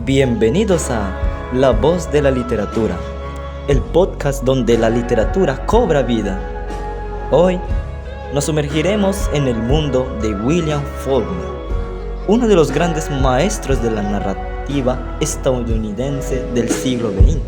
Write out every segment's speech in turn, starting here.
Bienvenidos a La Voz de la Literatura, el podcast donde la literatura cobra vida. Hoy nos sumergiremos en el mundo de William Faulkner, uno de los grandes maestros de la narrativa estadounidense del siglo XX.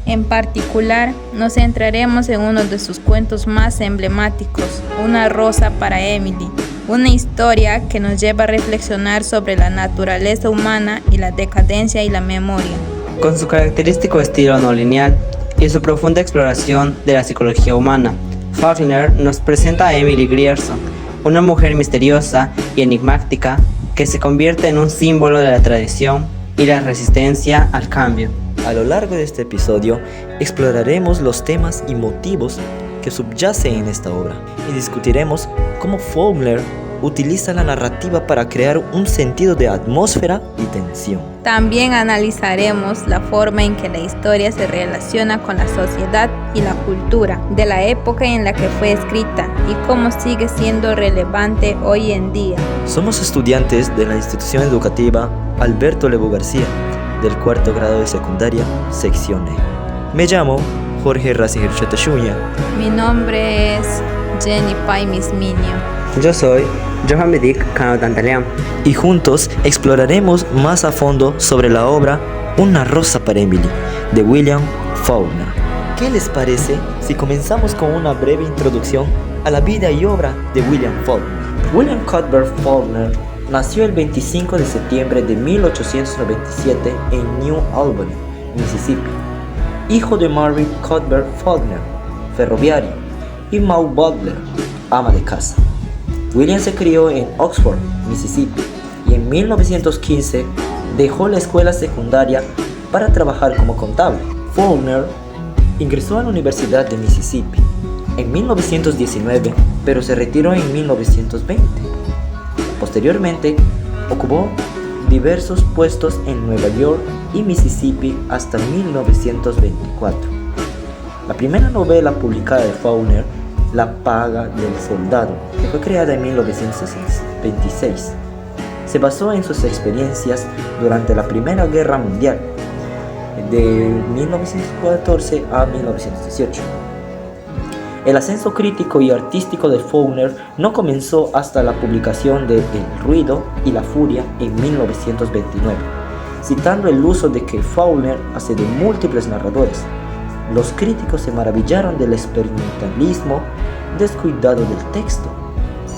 En particular, nos centraremos en uno de sus cuentos más emblemáticos, Una rosa para Emily, una historia que nos lleva a reflexionar sobre la naturaleza humana y la decadencia y la memoria. Con su característico estilo no lineal y su profunda exploración de la psicología humana, Faulkner nos presenta a Emily Grierson, una mujer misteriosa y enigmática que se convierte en un símbolo de la tradición y la resistencia al cambio. A lo largo de este episodio exploraremos los temas y motivos que subyacen en esta obra y discutiremos cómo Faulkner utiliza la narrativa para crear un sentido de atmósfera y tensión. También analizaremos la forma en que la historia se relaciona con la sociedad y la cultura de la época en la que fue escrita y cómo sigue siendo relevante hoy en día. Somos estudiantes de la institución educativa Alberto Levo García, del cuarto grado de secundaria, sección E. Me llamo Jorge Racing Cheteshuña. Mi nombre es Jenny Paimis Minio. Yo soy Johan Medik Cano Tantaleán. Y juntos exploraremos más a fondo sobre la obra Una rosa para Emily, de William Faulkner. ¿Qué les parece si comenzamos con una breve introducción a la vida y obra de William Faulkner? William Cuthbert Faulkner nació el 25 de septiembre de 1897 en New Albany, Mississippi, hijo de Mary Cuthbert Faulkner, ferroviario, y Maud Butler, ama de casa. William se crió en Oxford, Mississippi, y en 1915 dejó la escuela secundaria para trabajar como contable. Faulkner ingresó a la Universidad de Mississippi en 1919, pero se retiró en 1920. Posteriormente, ocupó diversos puestos en Nueva York y Mississippi hasta 1924. La primera novela publicada de Faulkner, La paga del soldado, que fue creada en 1926, se basó en sus experiencias durante la Primera Guerra Mundial, de 1914 a 1918. El ascenso crítico y artístico de Faulkner no comenzó hasta la publicación de El ruido y la furia en 1929, citando el uso de que Faulkner hace de múltiples narradores. Los críticos se maravillaron del experimentalismo descuidado del texto,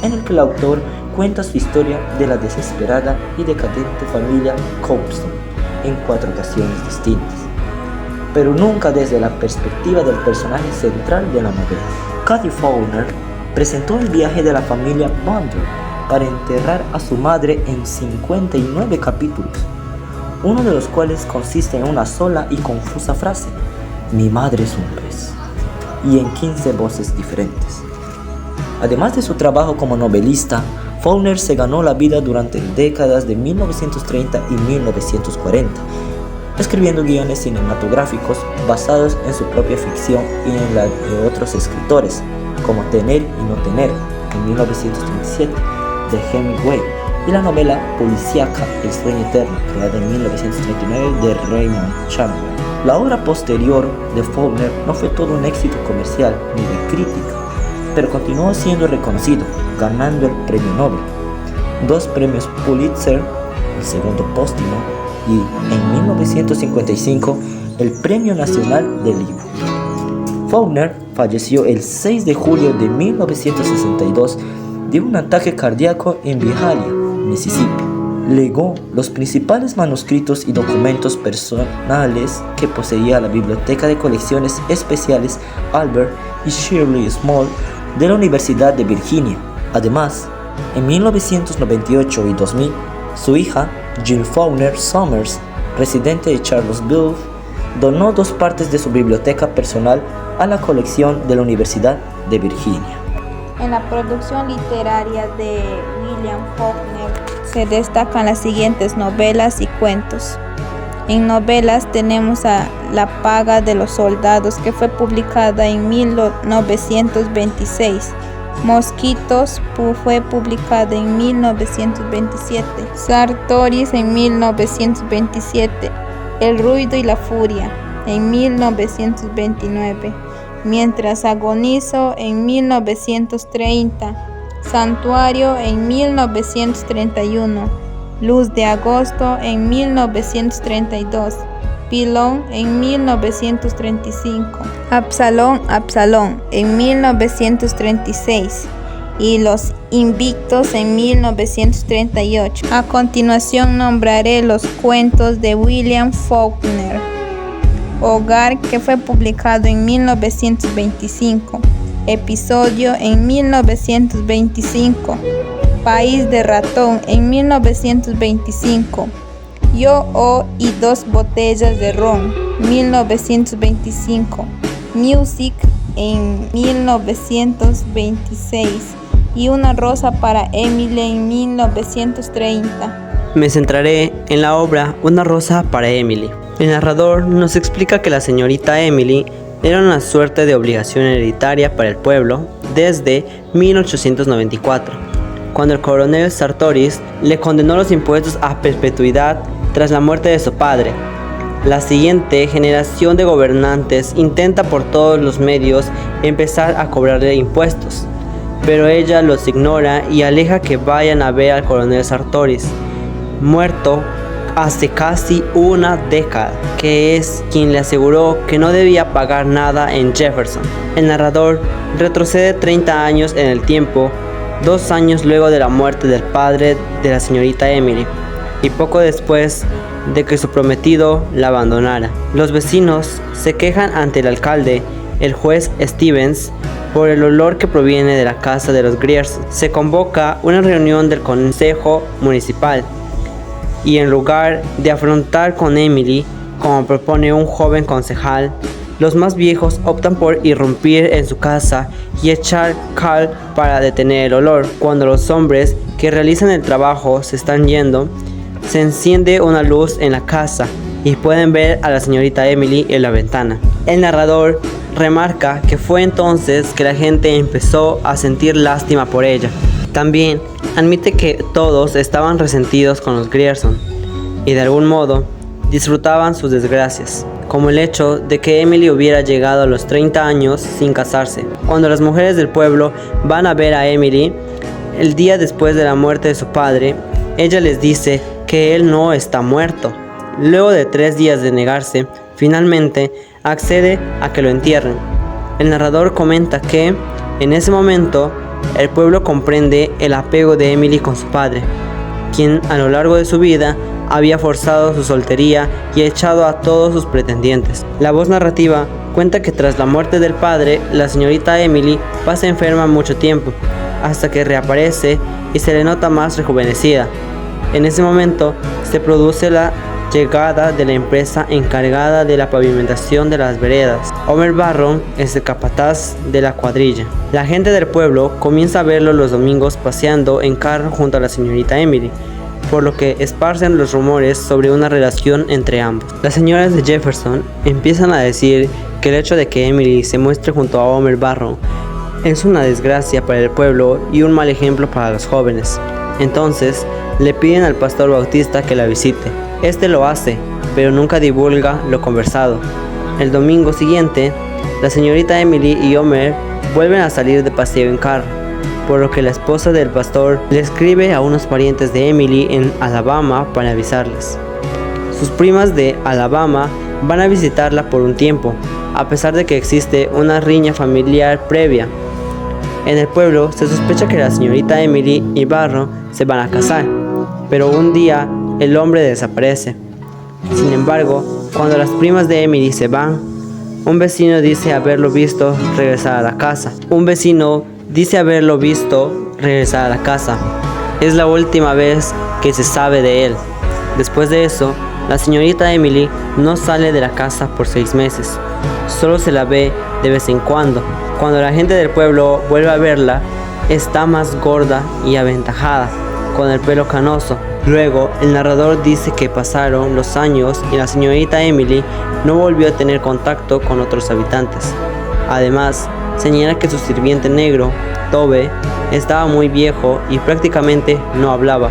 en el que el autor cuenta su historia de la desesperada y decadente familia Compson en 4 ocasiones distintas, pero nunca desde la perspectiva del personaje central de la novela. Cathy Faulkner presentó el viaje de la familia Bonder para enterrar a su madre en 59 capítulos, uno de los cuales consiste en una sola y confusa frase: "Mi madre es un pez", y en 15 voces diferentes. Además de su trabajo como novelista, Faulkner se ganó la vida durante décadas de 1930 y 1940, escribiendo guiones cinematográficos basados en su propia ficción y en la de otros escritores, como Tener y no tener, en 1937, de Hemingway, y la novela policíaca El sueño eterno, creada en 1939, de Raymond Chandler. La obra posterior de Faulkner no fue todo un éxito comercial ni de crítica, pero continuó siendo reconocido, ganando el premio Nobel, 2 premios Pulitzer, el segundo póstumo, y en 1955 el Premio Nacional del Libro. Faulkner falleció el 6 de julio de 1962 de un ataque cardíaco en Byhalia, Mississippi. Legó los principales manuscritos y documentos personales que poseía la Biblioteca de Colecciones Especiales Albert y Shirley Small de la Universidad de Virginia. Además, en 1998 y 2000, su hija, Jill Faulkner Summers, residente de Charlottesville, donó 2 partes de su biblioteca personal a la colección de la Universidad de Virginia. En la producción literaria de William Faulkner se destacan las siguientes novelas y cuentos. En novelas tenemos a La paga de los soldados, que fue publicada en 1926, Mosquitos fue publicado en 1927. Sartoris en 1927. El ruido y la furia en 1929. Mientras agonizo en 1930. Santuario en 1931. Luz de agosto en 1932. Pilón en 1935. Absalón en 1936 y Los Invictos en 1938. A continuación nombraré los cuentos de William Faulkner. Hogar, que fue publicado en 1925. Episodio en 1925. País de ratón en 1925. Yo y dos botellas de ron, 1925. Music en 1926 y Una rosa para Emily en 1930. Me centraré en la obra Una rosa para Emily. El narrador nos explica que la señorita Emily era una suerte de obligación hereditaria para el pueblo desde 1894, cuando el coronel Sartoris le condenó los impuestos a perpetuidad tras la muerte de su padre. La siguiente generación de gobernantes intenta por todos los medios empezar a cobrarle impuestos, pero ella los ignora y aleja que vayan a ver al coronel Sartoris, muerto hace casi una década, que es quien le aseguró que no debía pagar nada en Jefferson. El narrador retrocede 30 años en el tiempo, 2 años luego de la muerte del padre de la señorita Emily, y poco después de que su prometido la abandonara. Los vecinos se quejan ante el alcalde, el juez Stevens, por el olor que proviene de la casa de los Grierson. Se convoca una reunión del consejo municipal y en lugar de afrontar con Emily, como propone un joven concejal, los más viejos optan por irrumpir en su casa y echar cal para detener el olor. Cuando los hombres que realizan el trabajo se están yendo, se enciende una luz en la casa y pueden ver a la señorita Emily en la ventana. El narrador remarca que fue entonces que la gente empezó a sentir lástima por ella. También admite que todos estaban resentidos con los Grierson y de algún modo disfrutaban sus desgracias, como el hecho de que Emily hubiera llegado a los 30 años sin casarse. Cuando las mujeres del pueblo van a ver a Emily el día después de la muerte de su padre, ella les dice que él no está muerto. Luego de 3 días de negarse, finalmente accede a que lo entierren. El narrador comenta que en ese momento el pueblo comprende el apego de Emily con su padre, quien a lo largo de su vida había forzado su soltería y echado a todos sus pretendientes. La voz narrativa cuenta que tras la muerte del padre, la señorita Emily pasa enferma mucho tiempo, hasta que reaparece y se le nota más rejuvenecida. En ese momento se produce la llegada de la empresa encargada de la pavimentación de las veredas. Homer Barron es el capataz de la cuadrilla. La gente del pueblo comienza a verlo los domingos paseando en carro junto a la señorita Emily, por lo que esparcen los rumores sobre una relación entre ambos. Las señoras de Jefferson empiezan a decir que el hecho de que Emily se muestre junto a Homer Barron es una desgracia para el pueblo y un mal ejemplo para los jóvenes. Entonces le piden al pastor Bautista que la visite. Este lo hace, pero nunca divulga lo conversado. El domingo siguiente, la señorita Emily y Homer vuelven a salir de paseo en carro, por lo que la esposa del pastor le escribe a unos parientes de Emily en Alabama para avisarles. Sus primas de Alabama van a visitarla por un tiempo, a pesar de que existe una riña familiar previa. En el pueblo se sospecha que la señorita Emily y Barron se van a casar, pero un día el hombre desaparece. Sin embargo, cuando las primas de Emily se van, un vecino dice haberlo visto regresar a la casa. Es la última vez que se sabe de él. Después de eso, la señorita Emily no sale de la casa por 6 meses. Solo se la ve de vez en cuando. Cuando la gente del pueblo vuelve a verla, está más gorda y aventajada, con el pelo canoso. Luego, el narrador dice que pasaron los años y la señorita Emily no volvió a tener contacto con otros habitantes. Además, señala que su sirviente negro, Tobe, estaba muy viejo y prácticamente no hablaba.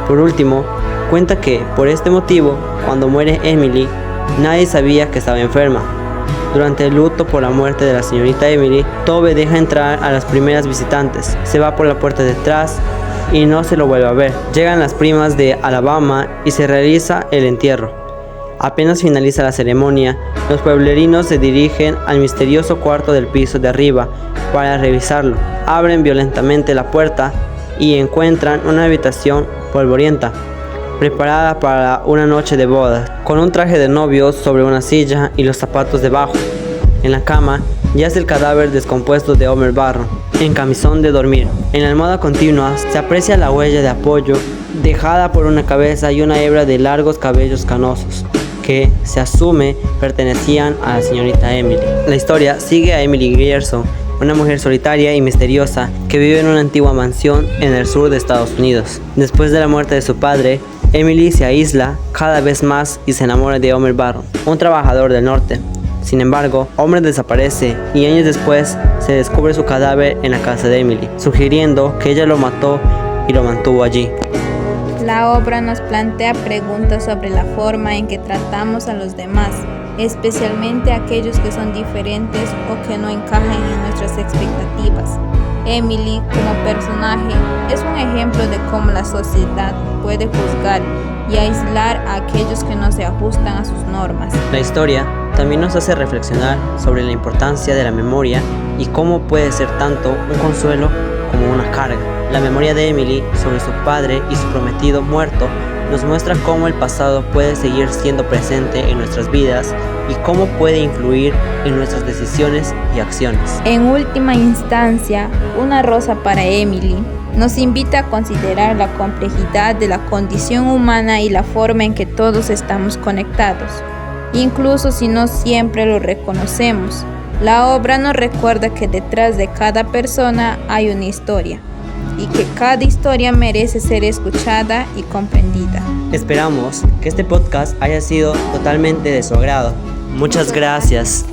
Por último, cuenta que, por este motivo, cuando muere Emily, nadie sabía que estaba enferma. Durante el luto por la muerte de la señorita Emily, Tobe deja entrar a las primeras visitantes, se va por la puerta de atrás y no se lo vuelve a ver. Llegan las primas de Alabama y se realiza el entierro. Apenas finaliza la ceremonia, los pueblerinos se dirigen al misterioso cuarto del piso de arriba para revisarlo. Abren violentamente la puerta y encuentran una habitación polvorienta, preparada para una noche de bodas, con un traje de novio sobre una silla y los zapatos debajo. En la cama yace el cadáver descompuesto de Homer Barron, en camisón de dormir. En la almohada continua se aprecia la huella de apoyo dejada por una cabeza y una hebra de largos cabellos canosos, que se asume pertenecían a la señorita Emily. La historia sigue a Emily Grierson, una mujer solitaria y misteriosa que vive en una antigua mansión en el sur de Estados Unidos. Después de la muerte de su padre, Emily se aísla cada vez más y se enamora de Homer Barron, un trabajador del norte. Sin embargo, Homer desaparece y años después se descubre su cadáver en la casa de Emily, sugiriendo que ella lo mató y lo mantuvo allí. La obra nos plantea preguntas sobre la forma en que tratamos a los demás, especialmente aquellos que son diferentes o que no encajan en nuestras expectativas. Emily, como personaje, es un ejemplo de cómo la sociedad puede juzgar y aislar a aquellos que no se ajustan a sus normas. La historia también nos hace reflexionar sobre la importancia de la memoria y cómo puede ser tanto un consuelo como una carga. La memoria de Emily sobre su padre y su prometido muerto nos muestra cómo el pasado puede seguir siendo presente en nuestras vidas y cómo puede influir en nuestras decisiones y acciones. En última instancia, Una rosa para Emily nos invita a considerar la complejidad de la condición humana y la forma en que todos estamos conectados, incluso si no siempre lo reconocemos. La obra nos recuerda que detrás de cada persona hay una historia, y que cada historia merece ser escuchada y comprendida. Esperamos que este podcast haya sido totalmente de su agrado. Muchas gracias.